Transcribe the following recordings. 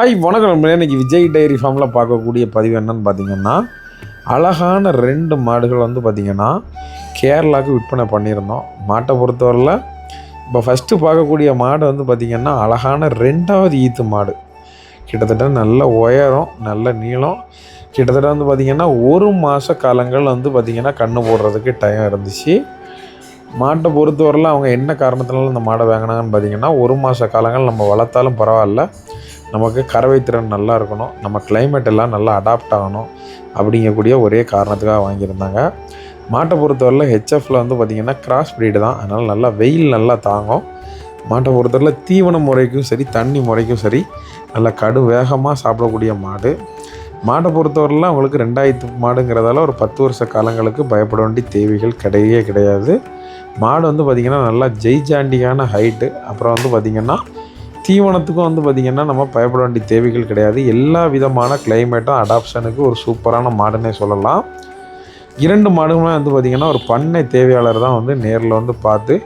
வணக்கம் நண்பர்களே. இன்னைக்கு விஜய் டைரி ஃபார்மில் பார்க்கக்கூடிய பதிவு என்னன்னு பார்த்தீங்கன்னா, அழகான 2 மாடுகள் பார்த்திங்கன்னா கேரளாவுக்கு விற்பனை பண்ணியிருந்தோம். மாட்டை பொறுத்தவரையில் இப்போ ஃபஸ்ட்டு பார்க்கக்கூடிய மாடு பார்த்திங்கன்னா அழகான 2வது ஈத்து மாடு. கிட்டத்தட்ட நல்ல உயரம், நல்ல நீளம். கிட்டத்தட்ட பார்த்திங்கன்னா 1 மாத காலங்கள் பார்த்திங்கன்னா கன்று போடுறதுக்கு டைம் இருந்துச்சு. மாட்டை பொறுத்தவரையில் அவங்க என்ன காரணத்தினால இந்த மாடை வாங்கினாங்கன்னு பார்த்திங்கன்னா, 1 மாத காலங்கள் நம்ம வளர்த்தாலும் பரவாயில்ல, நமக்கு கறவை திறன் நல்லா இருக்கணும், நம்ம கிளைமேட் எல்லாம் நல்லா அடாப்ட் ஆகணும் அப்படிங்கக்கூடிய ஒரே காரணத்துக்காக வாங்கியிருந்தாங்க. மாட்டை பொறுத்தவரையில் ஹெச்எஃப்பில் பார்த்திங்கன்னா கிராஸ் ப்ரீடு தான். அதனால் நல்லா வெயில் நல்லா தாங்கும். மாட்டை பொறுத்தவரையில் தீவன முறைக்கும் சரி, தண்ணி முறைக்கும் சரி, நல்லா வேகமாக சாப்பிடக்கூடிய மாடு. மாட்டை பொறுத்தவரையில் அவங்களுக்கு 2வது மாடுங்கிறதால ஒரு 10 வருஷ காலங்களுக்கு பயப்பட வேண்டிய தேவைகள் கிடையாது. மாடு பார்த்திங்கன்னா நல்லா ஜெய்ஜாண்டியான ஹைட்டு. அப்புறம் பார்த்திங்கன்னா தீவனத்துக்கும் பார்த்திங்கன்னா நம்ம பயப்பட வேண்டிய தேவைகள் கிடையாது. எல்லா விதமான கிளைமேட்டும் அடாப்ஷனுக்கு ஒரு சூப்பரான மாடுன்னே சொல்லலாம். 2 மாடுகளுமே பார்த்திங்கன்னா ஒரு பண்ணை தேவையாளர் தான் நேரில் பார்த்து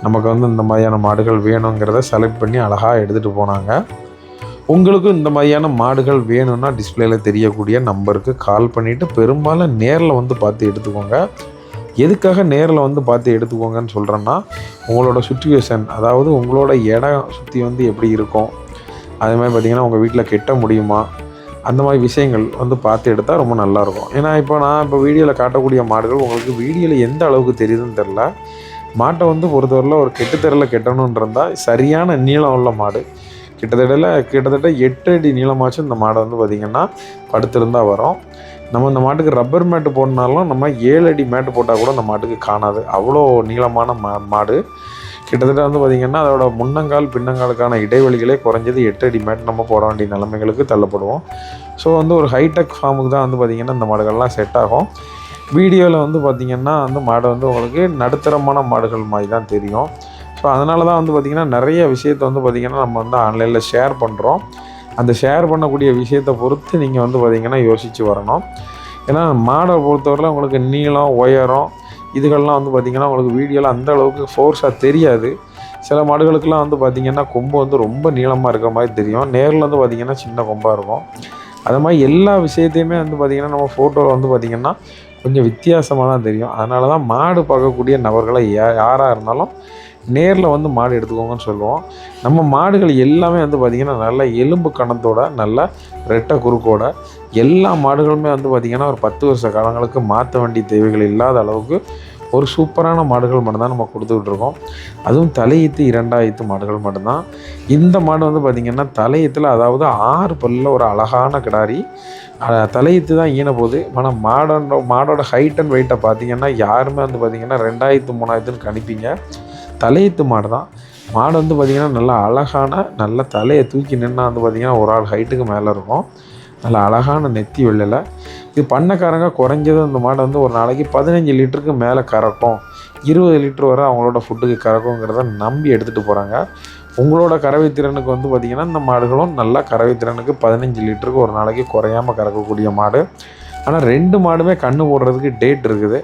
நமக்கு இந்த மாதிரியான மாடுகள் வேணுங்கிறத செலக்ட் பண்ணி அழகாக எடுத்துகிட்டு போனாங்க. உங்களுக்கும் இந்த மாதிரியான மாடுகள் வேணும்னா டிஸ்பிளேயில் தெரியக்கூடிய நம்பருக்கு கால் பண்ணிவிட்டு பெரும்பாலும் நேரில் பார்த்து எடுத்துக்கோங்க. எதுக்காக நேரில் பார்த்து எடுத்துக்கோங்கன்னு சொல்கிறேன்னா, உங்களோட சுச்சுவேஷன், அதாவது உங்களோட இடம் சுற்றி எப்படி இருக்கும், அதே மாதிரி பார்த்திங்கன்னா உங்கள் வீட்டில் கெட்ட முடியுமா, அந்த மாதிரி விஷயங்கள் பார்த்து எடுத்தால் ரொம்ப நல்லாயிருக்கும். ஏன்னா நான் வீடியோவில் காட்டக்கூடிய மாடுகள் உங்களுக்கு வீடியோவில் எந்த அளவுக்கு தெரியுதுன்னு தெரில. மாட்டை பொறுத்தவரையில் ஒரு கெட்டுத்தரில் கெட்டணுன்னு இருந்தால் சரியான நீளம் உள்ள மாடு, கிட்டத்தட்ட 8 அடி நீளமாச்சும் இந்த மாடை பார்த்திங்கன்னா படுத்திருந்தால் வரும். நம்ம இந்த மாட்டுக்கு ரப்பர் மேட்டு போடனாலும் நம்ம 7 அடி மேட்டு போட்டால் கூட இந்த மாட்டுக்கு காணாது. அவ்வளோ நீளமான மாடு. கிட்டத்தட்ட பார்த்திங்கன்னா அதோட முன்னங்கால் பின்னங்காலுக்கான இடைவெளிகளே குறைஞ்சது 8 அடி மேட்டு நம்ம போட வேண்டிய நிலைமைகளுக்கு தள்ளப்படுவோம். ஸோ ஒரு ஹைடெக் ஃபார்முக்கு தான் பார்த்திங்கன்னா இந்த மாடுகள்லாம் செட் ஆகும். வீடியோவில் பார்த்திங்கன்னா மாடு உங்களுக்கு நடுத்தரமான மாடுகள் மாதிரி தான் தெரியும். ஸோ அதனால தான் பார்த்திங்கன்னா நிறைய விஷயத்தை பார்த்திங்கன்னா நம்ம ஆன்லைனில் ஷேர் பண்ணுறோம். அந்த ஷேர் பண்ணக்கூடிய விஷயத்தை பொறுத்து நீங்கள் பார்த்திங்கன்னா யோசித்து வரணும். ஏன்னா மாடை பொறுத்தவரையில் உங்களுக்கு நீளம், உயரம் இதுகள்லாம் பார்த்திங்கன்னா உங்களுக்கு வீடியோவில் அந்த அளவுக்கு ஃபோர்ஸாக தெரியாது. சில மாடுகளுக்கெல்லாம் பார்த்திங்கன்னா கொம்பு ரொம்ப நீளமாக இருக்கிற மாதிரி தெரியும், நேரில் பார்த்திங்கன்னா சின்ன கொம்பாக இருக்கும். அது மாதிரி எல்லா விஷயத்தையுமே பார்த்திங்கன்னா நம்ம ஃபோட்டோவில் பார்த்திங்கன்னா கொஞ்சம் வித்தியாசமாக தான் தெரியும். அதனால தான் மாடு பார்க்கக்கூடிய நபர்களை யாராக இருந்தாலும் நேரில் மாடு எடுத்துக்கோங்கன்னு சொல்லுவோம். நம்ம மாடுகள் எல்லாமே பார்த்திங்கன்னா நல்ல எலும்பு கணத்தோட, நல்ல ரெட்டை குறுக்கோட எல்லா மாடுகளுமே பார்த்திங்கன்னா ஒரு 10 வருஷ காலங்களுக்கு மாற்ற வேண்டிய தேவைகள் இல்லாத அளவுக்கு ஒரு சூப்பரான மாடுகள் மட்டும்தான் நம்ம கொடுத்துக்கிட்ருக்கோம். அதுவும் தலையீத்து 2வது மாடுகள் மட்டும்தான். இந்த மாடு பார்த்திங்கன்னா தலையீத்தில், அதாவது 6 பல்லில் ஒரு அழகான கிடாரி. தலையீத்து தான் ஈன போகுது. ஆனால் மாடோட ஹைட் அண்ட் வெயிட்டை பார்த்திங்கன்னா யாருமே பார்த்திங்கன்னா 2வது 3வதுன்னு கணிப்பீங்க. தலையீத்து மாடு தான். மாடு பார்த்திங்கன்னா நல்லா அழகான, நல்ல தலையை தூக்கி நின்னா பார்த்திங்கன்னா ஒரு ஆள் ஹைட்டுக்கு மேலே இருக்கும். நல்லா அழகான நெத்தி வெள்ளையில். இது பண்ணக்காரங்க குறைஞ்சது அந்த மாடு ஒரு நாளைக்கு 15 லிட்டருக்கு மேலே கறக்கும், 20 லிட்டர் வரை அவங்களோட ஃபுட்டுக்கு கறக்குங்கிறத நம்பி எடுத்துகிட்டு போகிறாங்க. உங்களோட கறவை திறனுக்கு பார்த்திங்கன்னா இந்த மாடுகளும் நல்லா கறவை திறனுக்கு 15 லிட்டருக்கு ஒரு நாளைக்கு குறையாமல் கறக்கக்கூடிய மாடு. ஆனால் 2 மாடுமே கன்று போடுறதுக்கு டேட் இருக்குது.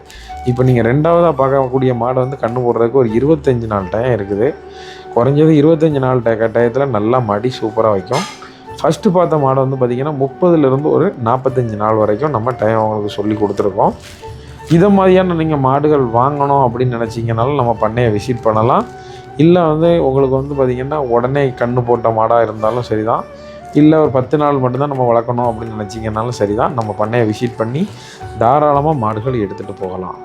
இப்போ நீங்கள் 2வதாக பார்க்கக்கூடிய மாடு கன்று போடுறதுக்கு ஒரு 25 நாள் டைம் இருக்குது. குறைஞ்சது 25 நாள் டயத்தில் நல்லா மடி சூப்பராக வைக்கும். ஃபஸ்ட்டு பார்த்த மாடு பார்த்திங்கன்னா 30லேருந்து ஒரு 45 நாள் வரைக்கும் நம்ம டைம் அவங்களுக்கு சொல்லி கொடுத்துருக்கோம். இதை மாதிரியான நீங்கள் மாடுகள் வாங்கணும் அப்படின்னு நினச்சிங்கனாலும் நம்ம பண்ணையை விசிட் பண்ணலாம். இல்லை உங்களுக்கு பார்த்திங்கன்னா உடனே கன்று போட்ட மாடாக இருந்தாலும் சரி தான், இல்லை ஒரு 10 நாள் மட்டும்தான் நம்ம வளர்க்கணும் அப்படின்னு நினச்சிங்கனாலும் சரி தான், நம்ம பண்ணையை விசிட் பண்ணி தாராளமாக மாடுகள் எடுத்துகிட்டு போகலாம்.